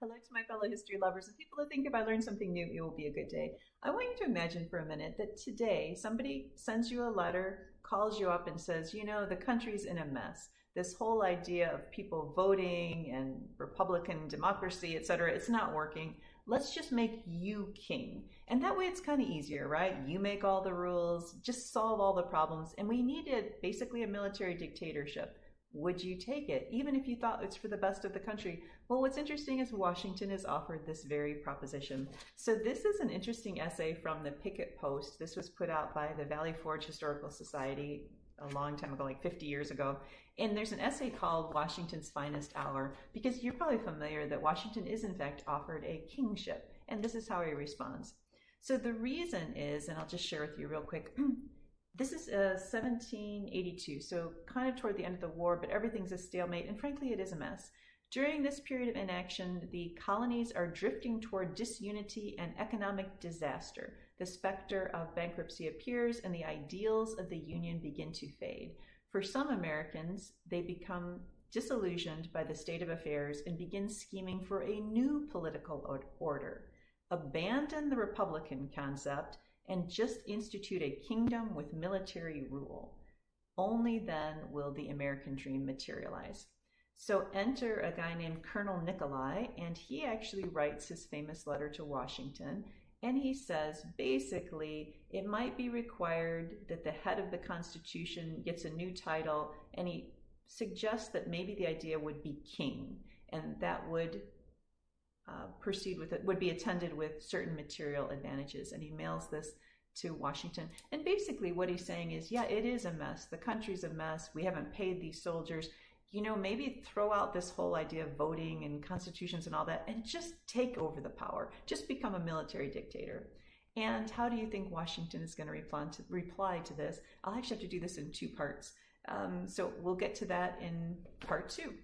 Hello to my fellow history lovers and people who think if I learn something new, it will be a good day. I want you to imagine for a minute that today somebody sends you a letter, calls you up, and says, you know, the country's in a mess. This whole idea of people voting and Republican democracy, etc., it's not working. Let's just make you king. And that way it's kind of easier, right? You make all the rules, just solve all the problems. And we needed basically a military dictatorship. Would you take it, even if you thought it's for the best of the country? Well, what's interesting is Washington has offered this very proposition. So this is an interesting essay from the Picket Post. This was put out by the Valley Forge Historical Society a long time ago, like 50 years ago. And there's an essay called Washington's Finest Hour, because you're probably familiar that Washington is in fact offered a kingship. And this is how he responds. So the reason is, and I'll just share with you real quick, this is 1782, so kind of toward the end of the war, but everything's a stalemate, and frankly, it is a mess. During this period of inaction, the colonies are drifting toward disunity and economic disaster. The specter of bankruptcy appears, and the ideals of the Union begin to fade. For some Americans, they become disillusioned by the state of affairs and begin scheming for a new political order. Abandon the Republican concept and just institute a kingdom with military rule. Only then will the American dream materialize. So enter a guy named Colonel Nicolay, and he actually writes his famous letter to Washington, and he says basically it might be required that the head of the Constitution gets a new title, and he suggests that maybe the idea would be king, and that would proceed with it, would be attended with certain material advantages. And he mails this to Washington. And basically what he's saying is, yeah, it is a mess. The country's a mess. We haven't paid these soldiers. You know, maybe throw out this whole idea of voting and constitutions and all that and just take over the power. Just become a military dictator. And how do you think Washington is going to reply to this? I'll actually have to do this in two parts. So we'll get to that in part two.